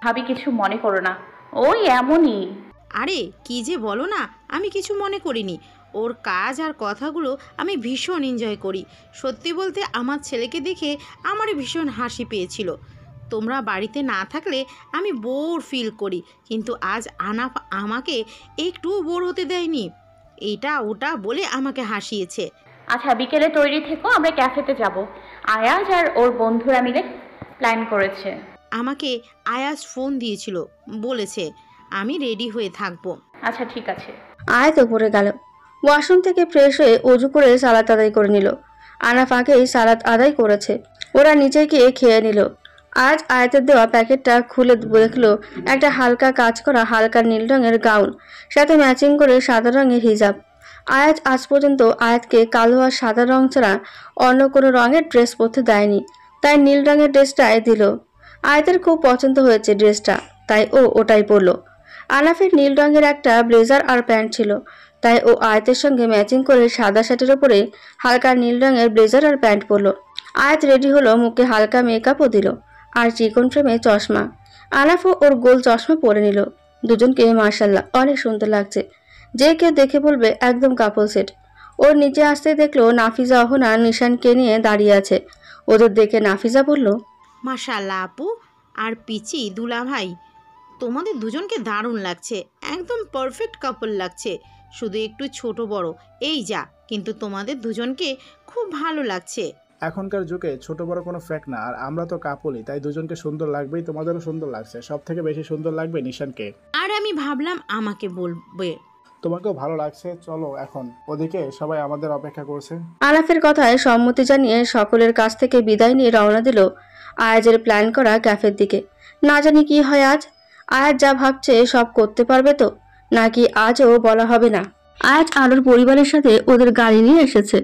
ভাবি কিছু মনে করো না, ওই এমনই। আরে কি যে বলো না, আমি কিছু মনে করিনি। ওর কাজ আর কথাগুলো আমি ভীষণ এনজয় করি। সত্যি বলতে আমার ছেলেকে দেখে আমারই ভীষণ হাসি পেয়েছিল। তোমরা বাড়িতে না থাকলে আমি বোর ফিল করি, কিন্তু আজ আনাফ আমাকে একটুও বোর হতে দেয়নি। এটা ওটা বলে আমাকে হাসিয়েছে। আচ্ছা, বিকেলে তৈরি থেকো, আমরা ক্যাফেতে যাব। আয়াজ আর ওর বন্ধুরা মিলে প্ল্যান করেছে। আমাকে আয়াজ ফোন দিয়েছিল, বলেছে আমি রেডি হয়ে থাকবো। আচ্ছা ঠিক আছে। আয়াত উপরে গেল, ওয়াশরুম থেকে ফ্রেশ হয়ে অজু করে সালাত আদায় করে নিল। আনাফ আগেই সালাত আদায় করেছে, ওরা নিচে গিয়ে খেয়ে নিল। আজ আয়াতের দেওয়া প্যাকেটটা খুলে দেখলো একটা হালকা কাজ করা হালকা নীল রঙের গাউন, সাথে ম্যাচিং করে সাদা রঙের হিজাব। আয়াত আজ পর্যন্ত আয়াতকে কালো আর সাদা রং ছাড়া অন্য কোনো রঙের ড্রেস পরতে দেয়নি, তাই নীল রঙের ড্রেসটাই দিল। আয়াতের খুব পছন্দ হয়েছে ড্রেসটা, তাই ও ওটাই পরলো। আনাফের নীল রঙের একটা ব্লেজার আর প্যান্ট ছিল, তাই ও আয়াতের সঙ্গে ম্যাচিং করে সাদা শার্টের ওপরে হালকা নীল রঙের ব্লেজার আর প্যান্ট পরলো। আয়াত রেডি হলো, মুখে হালকা মেকআপও দিল আর চিকন ফ্রেমে চশমা। আনাফও ওর গোল চশমা পরে নিল। দুজনকে মার্শাল্লাহ অনেক সুন্দর লাগছে, যে কেউ দেখে বলবে একদম কাপল সেট। ওর নিচে আসতে দেখলো নাফিজা অহনা নিশানকে নিয়ে দাঁড়িয়ে আছে। ওদের দেখে নাফিজা বলল, মাশাআল্লাহ আপু আর পিচি দুলা ভাই, তোমাদের দুজনকে দারুণ লাগছে, একদম পারফেক্ট কাপল লাগছে। শুধু একটু ছোট বড় এই যা, কিন্তু তোমাদের দুজনকে খুব ভালো লাগছে। এখনকার যুগে ছোট বড় কোনো ফ্যাক্ট না, আর আমরা তো কাপলই, তাই দুজনকে সুন্দর লাগবেই। তোমাদেরও সুন্দর লাগছে, সব থেকে বেশি সুন্দর লাগবে নিশানকে। আর আমি ভাবলাম আমাকে বলবে। তোমাকেও ভালো লাগছে, চলো এখন, ওদিকে সবাই আমাদের অপেক্ষা করছে। আনাফের কথায় সম্মতি জানিয়ে সকলের কাছ থেকে বিদায় নিয়ে রওনা দিল আয়াজের প্ল্যান করা ক্যাফের দিকে। না জানি কি হয় আজ, আয়াজ যা ভাবছে সব করতে পারবে তো, নাকি আজও বলা হবে না। আয়াজ আলোর পরিবারের সাথে ওদের গাড়ি নিয়ে এসেছে।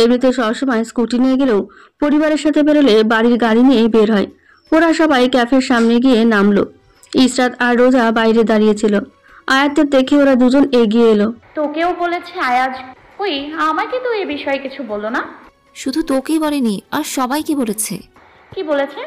এমনিতে সবসময় স্কুটি নিয়ে গেলেও পরিবারের সাথে বেরোলে বাড়ির গাড়ি নিয়ে বের হয়। ওরা সবাই ক্যাফের সামনে গিয়ে নামলো। ইসরাত আর রোজা বাইরে দাঁড়িয়েছিল। আয়াতদের দেখে ওরা দুজন এগিয়ে এলো। তোকেও বলেছে আয়াজ? ওই আমাকে তো এই বিষয়ে কিছু বললো না। শুধু তোকেই বলেনি, আর সবাইকে বলেছে। কি বলেছে?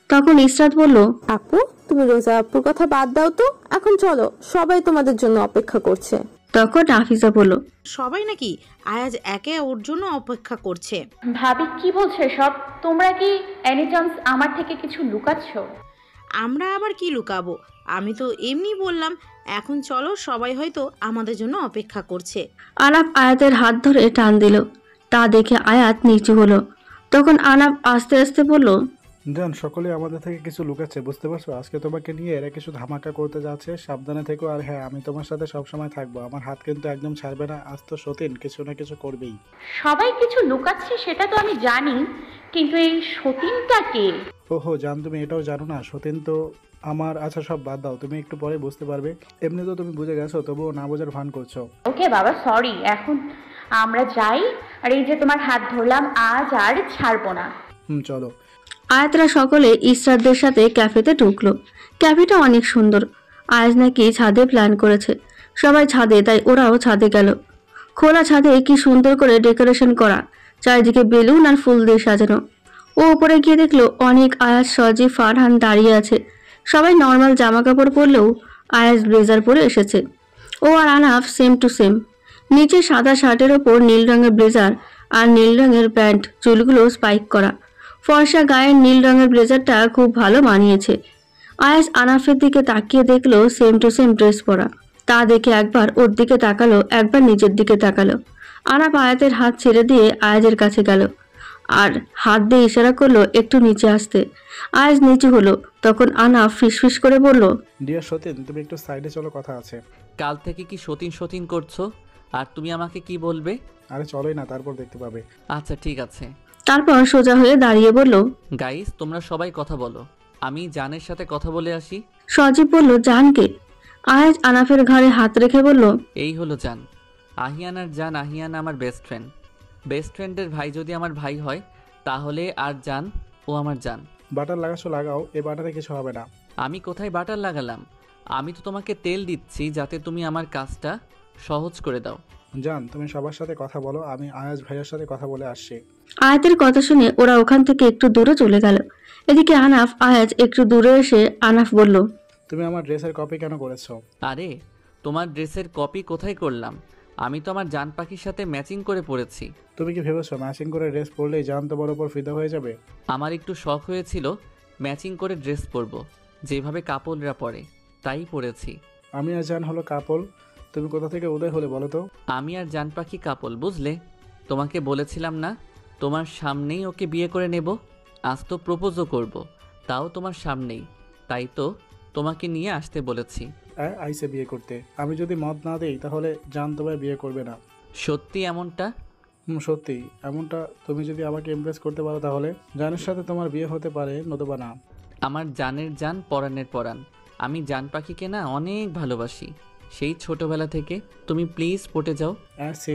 তখন ইসরাত বলল, আপু তুমি রোজা আপুর কথা বাদ দাও তো, এখন চলো, সবাই তোমাদের জন্য অপেক্ষা করছে। তখন নাফিজা বলল, সবাই নাকি? আয়াজ একে ওর জন্য অপেক্ষা করছে। ভাবি কি বলছে সব? তোমরা কি এনি চান্স আমার থেকে কিছু লুকাচ্ছ? আমরা আবার কি লুকাবো, আমি তো এমনি বললাম। এখন চলো, সবাই হয়তো আমাদের জন্য অপেক্ষা করছে। আনাফ আয়াতের হাত ধরে টান দিল, তা দেখে আয়াত নিচু হলো। তখন আনাফ আস্তে আস্তে বলল, জান, সকলে আমাদের থেকে কিছু লুকাচ্ছে, বুঝতে পারছো? আজকে তোমাকে নিয়ে এরা কিছু ধামাকা করতে যাচ্ছে, সাবধানে থেকো। আর হ্যাঁ, আমি তোমার সাথে সবসময় থাকবো, আমার হাত কিন্তু একদম ছাড়বে না। আজ তো সতীন কিছু না কিছু করবেই। সবাই কিছু লুকাচ্ছে সেটা তো আমি জানি, কিন্তু এই সতীনটা কে? ওহো জান, তুমি এটাও জানো না? সতীন তো আমার, আচ্ছা সব বাদ দাও, তুমি একটু পরে বুঝতে পারবে। এমনি তো তুমি বুঝে গেছো, তবুও না বোঝার ভান করছো। ওকে বাবা, সরি। এখন আমরা যাই, আর এই যে তোমার হাত ধরলাম, আজ আর ছাড়বো না। চলো। আয়াতরা সকলে ইসরাতদের সাথে ক্যাফেতে ঢুকলো। ক্যাফেটা অনেক সুন্দর। আয়াজ নাকি ছাদে প্ল্যান করেছে, সবাই ছাদে, তাই ওরাও ছাদে গেল। খোলা ছাদে কি সুন্দর করে ডেকোরেশন করা, চারিদিকে বেলুন আর ফুল দিয়ে সাজানো। ও উপরে গিয়ে দেখলো অনেক আয়াজ, সজি, ফারহান দাঁড়িয়ে আছে। সবাই নর্মাল জামা কাপড় পরলেও আয়াজ ব্লেজার পরে এসেছে। ও আর আনাফ সেম টু সেম, নিচে সাদা শার্টের ওপর নীল রঙের ব্লেজার আর নীল রঙের প্যান্ট, চুলগুলো স্পাইক করা। ফর্সা গায়ের নীল রঙের ব্লেজারটা খুব ভালো মানিয়েছে। আয়াজ আনাফের দিকে তাকিয়ে দেখলো সেম টু সেম ড্রেস পরা। তা দেখে একবার ওর দিকে তাকালো, একবার নিজের দিকে তাকালো। আনাফ আয়াতের হাত ছেড়ে দিয়ে আয়াজের কাছে গেল আর হাত দিয়ে ইশারা করলো একটু নিচে আসতে। আয়াজ নিচু হলো। তখন আনাফ ফিসফিস করে বলল, ডিয়ার সতীন, তুমি একটু সাইডে চলো, কথা আছে। কাল থেকে কি সতীন সতীন করছো? আর তুমি আমাকে কি বলবে? আরে চলোই না, তারপর দেখতে পাবে। আচ্ছা ঠিক আছে। তারপর সোজা হয়ে দাঁড়িয়ে বলল, গাইস তোমরা সবাই কথা বলো, আমি জানের সাথে কথা বলে আসি। সজীব বলল, জানকে? আয়াজ আনাফের ঘাড়ে হাত রেখে বলল, এই হলো জান, আহিয়ান। আর জান, আহিয়ান আমার বেস্ট ফ্রেন্ড। বেস্ট ফ্রেন্ডের ভাই যদি আমার ভাই হয়, তাহলে আর জান ও আমার জান। বাটার লাগাছো লাগাও, এ বাটারে কিছু হবে না। আমি কোথায় বাটার লাগালাম? আমি তো তোমাকে তেল দিচ্ছি যাতে তুমি আমার কাজটা সহজ করে দাও। জান, তুমি সবার সাথে কথা বলো, আমি আয়াজ ভাইয়ের সাথে কথা বলে আসছি। আয়াতের কথা শুনে ওরা ওখান থেকে একটু দূরে চলে গেল। এদিকে আনাফ আয়াজ একটু দূরে এসে আনাফ বলল, তুমি আমার ড্রেসের কপি কেন করেছো? আরে তোমার ড্রেসের কপি কোথায় করলাম? আমি তো আমার জান পাখির সাথে ম্যাচিং করে পরেছি। তুমি কি ভেবেছো ম্যাচিং করে ড্রেস পরলেই জান তোমার ওপর ফিদা হয়ে যাবে? আমার একটু শখ হয়েছিল ম্যাচিং করে ড্রেস পরবো, যেভাবে কাপলরা পরে, তাই পরেছি। আমি আর জান হলো কাপল, তুমি কোথা থেকে উদয় হলে বলো তো? আমি আর জান পাখি কাপল, বুঝলে? তোমাকে বলেছিলাম না তোমার সামনেই ওকে বিয়ে করে নেব, আজ তো প্রপোজও করব, তাও তোমার সামনেই। তাই তো তোমাকে নিয়ে আসতে বলেছি। আইসে বিয়ে করতে। আমি যদি মত না দেই তাহলে জান তোমায় বিয়ে করবে না। সত্যি এমনটা? সত্যি এমনটা। তুমি যদি আমাকে ইমপ্রেস করতে পারো তাহলে জানের সাথে তোমার বিয়ে হতে পারে, নতুবা না। আমার জানের জান, পরাণের পরাণ। আমি জান পাখিকে না অনেক ভালোবাসি, সেই ছোটবেলা থেকে। তুমি প্লিজ পটে যাও। সি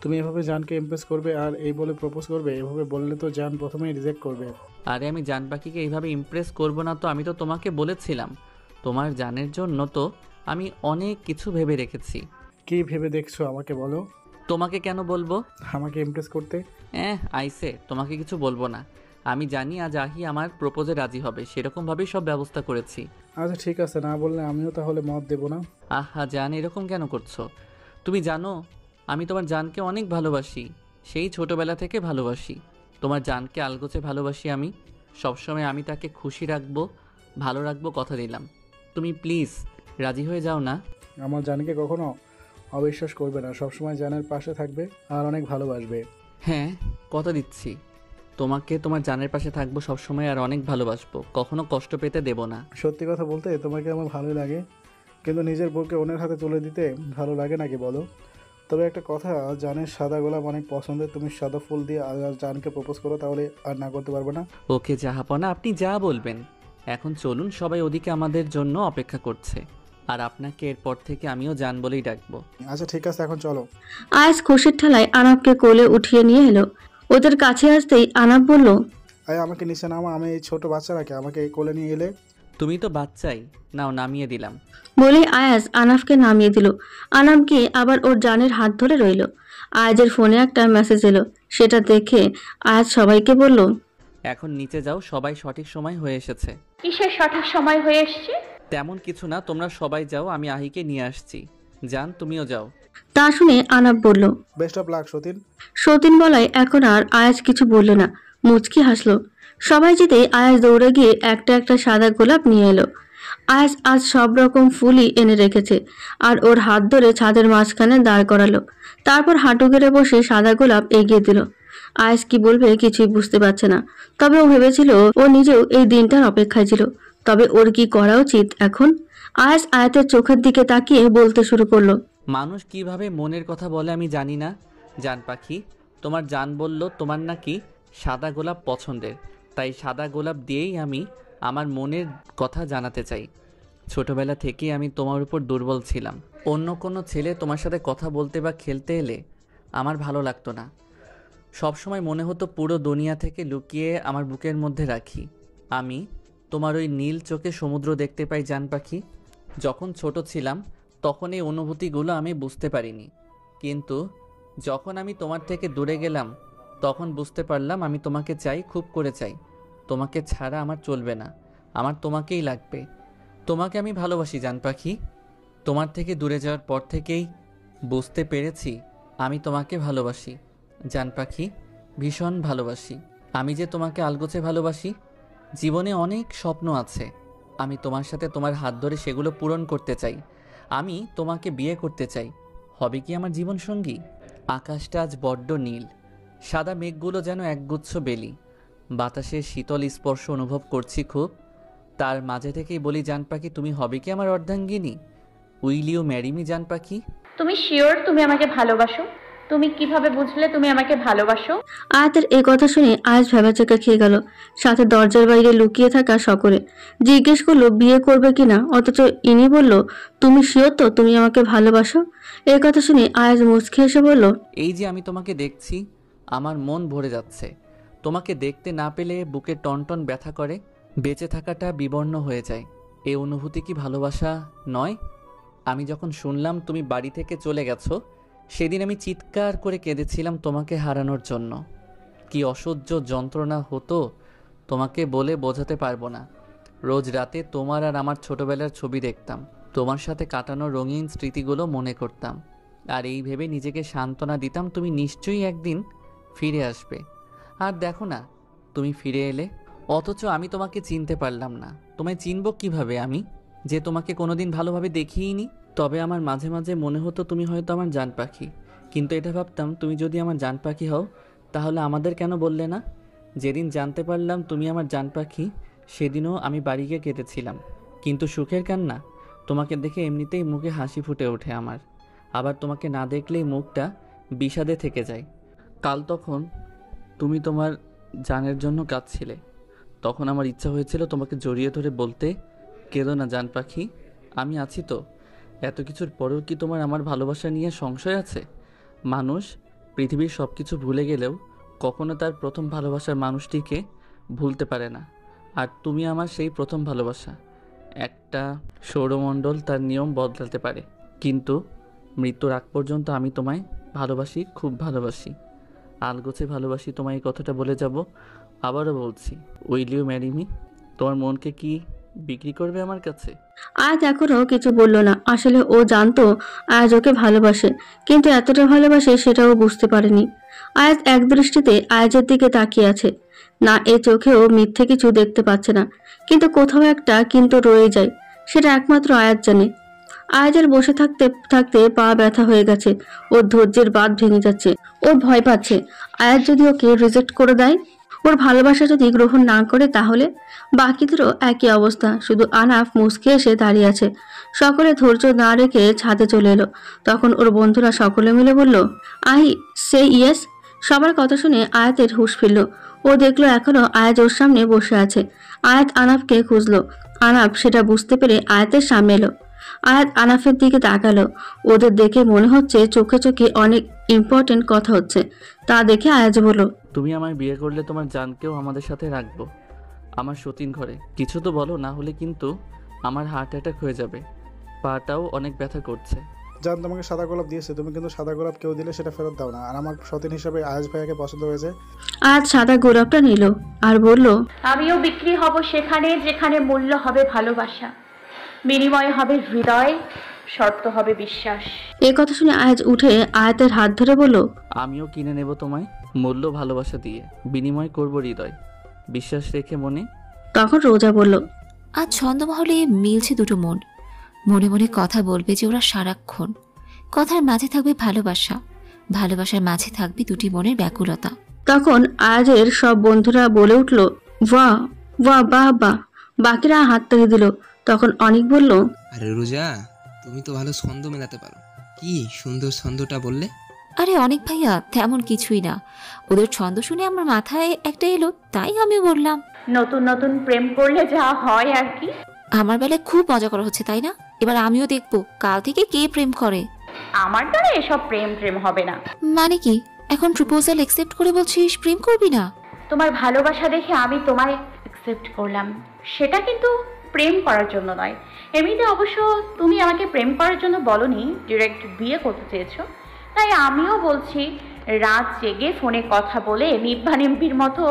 তুমি এভাবে জানকে ইমপ্রেস করবে আর এই বলে প্রপোজ করবে? এভাবে বললে তো জান প্রথমেই রিজেক্ট করবে। আরে আমি জান পাখিকে এইভাবে ইমপ্রেস করব না তো? আমি তো তোমাকে বলেছিলাম তোমার জানের জন্য তো আমি অনেক কিছু ভেবে রেখেছি। কি ভেবে দেখছো আমাকে বলো? তোমাকে কেন বলবো? আমাকে ইমপ্রেস করতে। আইসে তোমাকে কিছু বলবো না। আমি জানি আজ আহি আমার প্রপোজে রাজি হবে, সেরকমভাবেই সব ব্যবস্থা করেছি। আচ্ছা ঠিক আছে, না বললে আমিও তাহলে মত দেবো না। আহা জান, এরকম কেন করছো? তুমি জানো আমি তোমার জানকে অনেক ভালোবাসি, সেই ছোটবেলা থেকে ভালোবাসি। তোমার জানকে আলগোছে ভালোবাসি আমি। সবসময় আমি তাকে খুশি রাখবো, ভালো রাখবো, কথা দিলাম। তুমি প্লিজ রাজি হয়ে যাও না। আমার জানকে কখনো অবিশ্বাস করবে না, সবসময় জানের পাশে থাকবে আর অনেক ভালোবাসবে। হ্যাঁ, কথা দিচ্ছি তোমাকে তোমার জানের পাশে থাকবো সবসময় আর অনেক ভালোবাসবো, কখনো কষ্ট পেতে দেব না। সত্যি কথা বলতে তোমাকে আমার ভালোই লাগে, কিন্তু নিজের বউকে অন্যের হাতে তুলে দিতে ভালো লাগে নাকি বলো? তবে একটা কথা, জানের সাদা গোলাপ অনেক পছন্দের। তুমি সাদা ফুল দিয়ে আর জানকে প্রপোজ করো, তাহলে আর না করতে পারবে না। ওকে জাহাপনা, আপনি যা বলবেন। এখন চলুন, সবাই ওদিকে আমাদের জন্য অপেক্ষা করছে, আর আপনাকে এরপর থেকে আমিও জান বলেই ডাকবো। আচ্ছা ঠিক আছে, এখন চলো। আয়াজ খুশির ঠেলায় আনাফকে কোলে উঠিয়ে নিয়ে এলো। ওদের কাছে আসতেই আনাফ বলল, আমাকে নিচে নামা, আমি এই ছোট বাচ্চা নাকি আমাকে কোলে নিয়ে এলে? তুমি তো বাচ্চাই, নাও নামিয়ে দিলাম। বলে আয়াজ আনাফকে নামিয়ে দিল। আনাফ গিয়ে আবার ওর জানের হাত ধরে রইল। আয়াজের ফোনে একটা মেসেজ এলো, সেটা দেখে আয়াজ সবাইকে বলল, এখন নিচে যাও, সবাই সঠিক সময় হয়ে এসেছে। কিসের সঠিক সময় হয়ে এসছে? তেমন কিছু না, তোমরা সবাই যাও, আমি আহিকে নিয়ে আসছি। জান তুমিও যাও। তা শুনে আনাফ বলল, বেস্ট অফ লাক সতীন। সতীন বলায় এখন আর আয়াজ কিছু বলল না, মুচকি হাসলো। সবাই যেতে আয়াজ দৌড়ে গিয়ে একটা একটা সাদা গোলাপ নিয়ে এলো। আয়াজ আজ সব রকম ফুলই এনে রেখেছে আর ওর হাত ধরে ছাদের মাঝখানে দাঁড় করালো। তারপর হাঁটু গেড়ে বসে সাদা গোলাপ এগিয়ে দিল। আয়াজ কি বলবে কিছুই বুঝতে পারছে না। তবে ও ভেবেছিল ও নিজেও এই দিনটার অপেক্ষায় ছিল। তবে ওর কি করা উচিত এখন? আয়াজ আয়াতের চোখের দিকে তাকিয়ে বলতে শুরু করলো, মানুষ কিভাবে মনের কথা বলে আমি জানি না। জান পাখি, তোমার জান বলল তোমার নাকি সাদা গোলাপ পছন্দের, তাই সাদা গোলাপ দিয়েই আমি আমার মনের কথা জানাতে চাই। ছোটবেলা থেকেই আমি তোমার উপর দুর্বল ছিলাম। অন্য কোনো ছেলে তোমার সাথে কথা বলতে বা খেলতে এলে আমার ভালো লাগতো না। সবসময় মনে হতো পুরো দুনিয়া থেকে লুকিয়ে আমার বুকের মধ্যে রাখি। আমি তোমার ওই নীল চোখে সমুদ্র দেখতে পাই জান পাখি। যখন ছোট ছিলাম তখন এই অনুভূতিগুলো আমি বুঝতে পারিনি, কিন্তু যখন আমি তোমার থেকে দূরে গেলাম তখন বুঝতে পারলাম আমি তোমাকে চাই, খুব করে চাই। তোমাকে ছাড়া আমার চলবে না, আমার তোমাকেই লাগবে। তোমাকে আমি ভালোবাসি জান পাখি। তোমার থেকে দূরে যাওয়ার পর থেকেই বুঝতে পেরেছি আমি তোমাকে ভালোবাসি জান পাখি, ভীষণ ভালোবাসি। আমি যে তোমাকে আলগোছে ভালোবাসি। জীবনে অনেক স্বপ্ন আছে, আমি তোমার সাথে তোমার হাত ধরে সেগুলো পূরণ করতে চাই। আমি তোমাকে বিয়ে করতে চাই, হবে কি আমার জীবন সঙ্গী। আকাশটা আজ বড্ড নীল, সাদা মেঘগুলো যেন একগুচ্ছ বেলি। বাতাসের শীতল স্পর্শ অনুভব করছি খুব। তার মাঝে থেকেই বলি জান পাখি, তুমি হবে কি আমার অর্ধাঙ্গিনী? উইল ইউ ম্যারি মি জান পাখি? তুমি শিওর তুমি আমাকে ভালোবাসো? তুমি কিভাবে বুঝলে তুমি আমাকে ভালোবাসো? আয়াতের এই কথা শুনে আয়াজ ভেবাচাকা খেয়ে গেল। সাথে দরজার বাইরে লুকিয়ে থাকা সকলে জিজ্ঞেস করলো বিয়ে করবে কিনা, অথচ ইনি বলল, তুমি শিওর তো তুমি আমাকে ভালোবাসো? এই কথা শুনে আয়াজ মুচকি হেসে বলল, এই যে আমি তোমাকে দেখছি আমার মন ভরে যাচ্ছে। তোমাকে দেখতে না পেলে বুকে টনটন ব্যথা করে, বেঁচে থাকাটা বিবর্ণ হয়ে যায়। এই অনুভূতি কি ভালোবাসা নয়? আমি যখন শুনলাম তুমি বাড়ি থেকে চলে গেছো, সেদিন আমি চিৎকার করে কেঁদেছিলাম তোমাকে হারানোর জন্য। কি অসহ্য যন্ত্রণা হতো তোমাকে বলে বোঝাতে পারবো না। রোজ রাতে তোমার আর আমার ছোটবেলার ছবি দেখতাম, তোমার সাথে কাটানো রঙিন স্মৃতিগুলো মনে করতাম, আর এই ভেবে নিজেকে সান্ত্বনা দিতাম তুমি নিশ্চয়ই একদিন ফিরে আসবে। আর দেখো না, তুমি ফিরে এলে, অথচ আমি তোমাকে চিনতে পারলাম না। তোমায় চিনব কিভাবে আমি, যে তোমাকে কোনোদিন ভালোভাবে দেখিইনি? তবে আমার মাঝে মাঝে মনে হতো তুমি হয়তো আমার জান পাখি, কিন্তু এটা ভাবতাম তুমি যদি আমার জান পাখি হও তাহলে আমাদের কেন বললে না? যেদিন জানতে পারলাম তুমি আমার জান পাখি, সেদিনও আমি বাড়ি গিয়ে কেঁদেছিলাম, কিন্তু সুখের কান্না। তোমাকে দেখে এমনিতেই মুখে হাসি ফুটে ওঠে আমার, আবার তোমাকে না দেখলেই মুখটা বিষাদে থেকে যায়। কাল তখন তুমি তোমার জানের জন্য কাঁদছিলে, তখন আমার ইচ্ছা হয়েছিল তোমাকে জড়িয়ে ধরে বলতে, কেঁদো না জান পাখি, আমি আছি তো। এত কিছুর পরেও কি তোমার আমার ভালোবাসা নিয়ে সংশয় আছে? মানুষ পৃথিবীর সব কিছু ভুলে গেলেও কখনো তার প্রথম ভালোবাসার মানুষটিকে ভুলতে পারে না। আর তুমি আমার সেই প্রথম ভালোবাসা। একটা সৌরমণ্ডল তার নিয়ম বদলাতে পারে, কিন্তু মৃত্যুর আগ পর্যন্ত আমি তোমায় ভালোবাসি, খুব ভালোবাসি, আলগোছে ভালোবাসি। তোমায় এই কথাটা বলে যাব, আবারও বলছি, উইল ইউ ম্যারি মি? তোমার মনকে কি বিক্রি করবে আমার কাছে? আজ এখনো কিছু বলল না। আসলে ও জানতো আজ ওকে ভালোবাসে, কিন্তু এতটা ভালোবাসে সেটাও বুঝতে পারেনি। আয়াত এক দৃষ্টিতে আয়াজের দিকে তাকিয়ে আছে, না এ চোখেও মিথ্যে কিছু দেখতে পাচ্ছে না, কিন্তু কোথাও একটা কিন্তু রয়ে যায়, সেটা একমাত্র আয়াত জানে। আয়াজের বসে থাকতে থাকতে পা ব্যথা হয়ে গেছে, ওর ধৈর্যের বাঁধ ভেঙে যাচ্ছে। ও ভয় পাচ্ছে আয়াত যদি ওকে রিজেক্ট করে দেয়, ওর ভালোবাসা যদি গ্রহণ না করে, তাহলে বাকিদেরও একই অবস্থা। শুধু আনাফ মুচকে এসে দাঁড়িয়ে আছে। সকলে ধৈর্য না রেখে ছাদে চলে এলো। তখন ওর বন্ধুরা সকলে মিলে বলল, আই সে ইয়েস। সবার কথা শুনে আয়াতের হুঁশ ফিরল। ও দেখলো এখনো আয়াত ওর সামনে বসে আছে। আয়াত আনাফকে খুঁজলো। আনাফ সেটা বুঝতে পেরে আয়াতের সামনে এলো। আয়াত আনাফের দিকে তাকালো। ওদের দেখে মনে হচ্ছে চোখে চোখে অনেক ইম্পর্টেন্ট কথা হচ্ছে। তা দেখে আয়াত বলল, তুমি আমায় বিয়ে করলে তোমার জানকেও আমাদের সাথে রাখবো, আমার সতীন ঘরে। কিছু তো বলো, না হলে কিন্তু আমার হার্ট অ্যাটাক হয়ে যাবে, পাটাও অনেক ব্যথা করছে। জান তোমাকে সাদা গোলাপ দিয়েছে, তুমি কিন্তু সাদা গোলাপ কেউ দিলে সেটা ফেরত দাও না। আর আমার সতীন হিসাবে আয়াজ ভাইয়াকে পছন্দ হয়েছে। আয়াত সাদা গোলাপটা নিল আর বলল, আমিও বিক্রি হব সেখানে যেখানে মূল্য হবে ভালোবাসা, বিনিময় হবে হৃদয়, শর্ত হবে বিশ্বাস। এই কথা শুনে আয়াজ উঠে আয়াতের হাত ধরে বলল, আমিও কিনে নেব তোমায়, মূল্য ভালোবাসা দিয়ে, বিনিময় করব হৃদয়, বিশ্বাস রেখে মনে। তখন রোজা বলল, আজ ছন্দমহলে মিলছে দুটো মন, মনে মনে কথা বলবে যে ওরা সারাক্ষণ। কথার মাঝে থাকবে ভালোবাসা, ভালোবাসার মাঝে থাকবে দুটি মনের ব্যাকুলতা। তখন আয়াজের সব বন্ধুরা বলে উঠল, বাহ বাহ বাহ বাহ। বাকিরা হাত তালি দিল। তখন অনেক বলল, আরে রোজা, তুমি তো ভালো ছন্দ মেলাতে পারো, কি সুন্দর ছন্দটা বললে। আরে অনেক ভাইয়া, তেমন কিছুই না, ওদের ছন্দ শুনে আমার মাথায় একটা এলো, তাই আমি বললাম। নতুন নতুন প্রেম করলে যা হয় আর কি। আমার বেলায় খুব মজা করা হচ্ছে তাই না? এবার আমিও দেখবো কাল থেকে কে প্রেম করে। আমার দ্বারা এসব প্রেম প্রেম হবে না। মানে কি, এখন প্রপোজাল অ্যাকসেপ্ট করে বলছিস প্রেম করবি না? তোমার ভালোবাসা দেখে আমি তোমায় অ্যাকসেপ্ট করলাম, সেটা কিন্তু প্রেম করার জন্য নয়। এমনিতে অবশ্য তুমি আমাকে প্রেম করার জন্য বলনি, ডিরেক্ট বিয়ে করতে চেয়েছো। তাই আমিও বলছি, রাত জেগে ফোনে কথা বলে নিব্বানিম্বির মতো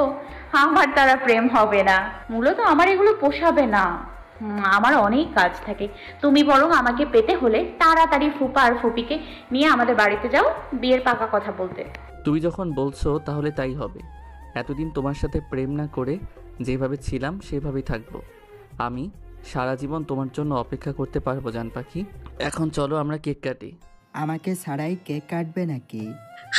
আমার দ্বারা প্রেম হবে না। মূলত আমার এগুলো পোষাবে না, আমার অনেক কাজ থাকে। তুমি বরং আমাকে পেতে হলে তাড়াতাড়ি ফুপা আর ফুপিকে নিয়ে আমাদের বাড়িতে যাও বিয়ের পাকা কথা বলতে। তুমি যখন বলছো তাহলে তাই হবে। এতদিন তোমার সাথে প্রেম না করে যেভাবে ছিলাম সেভাবেই থাকবো। আমি সারা জীবন তোমার জন্য অপেক্ষা করতে পারবো জান পাখি। এখন চলো আমরা কেক কাটি। আমাকে ছাড়াই কেক কাটবে নাকি?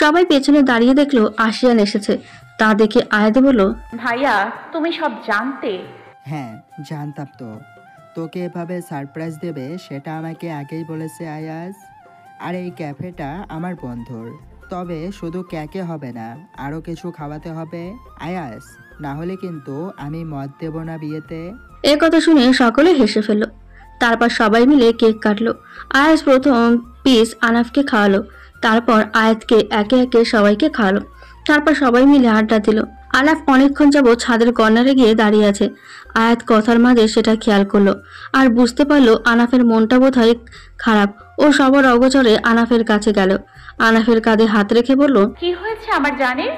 সবাই পেছনে দাঁড়িয়ে দেখলো আশিয়ান এসেছে। তা দেখে আয়াতে বলল, ভাইয়া তুমি সব জানতে? হ্যাঁ জানতাম তো, তোকে এভাবে সারপ্রাইজ দেবে সেটা আমাকে আগেই বলেছে আয়াজ। আর এই ক্যাফেটা আমার বন্ধুর, তবে শুধু কেকে হবে না, আরও কিছু খাওয়াতে হবে আয়াজ, না হলে কিন্তু আমি মত দেব না বিয়েতে। এ কথা শুনে সকলে হেসে ফেলল। তারপর সবাই মিলে কেক কাটলো। আয়াজ প্রথম পিস আনাফকে খাওয়ালো, তারপর আয়াতকে একে একে সবাইকে খাওয়ালো। তারপর সবাই মিলে আড্ডা দিল। আনাফ অনেকক্ষণ যাবত ছাদের কর্নারে গিয়ে দাঁড়িয়ে আছে। আয়াত কথার মাঝে সেটা খেয়াল করলো আর বুঝতে পারলো আনাফের মনটা বোধহয় খারাপ। ও সবার অগোচরে আনাফের কাছে গেল। আনাফের কাঁধে হাত রেখে বলল, কি হয়েছে আমার জানের?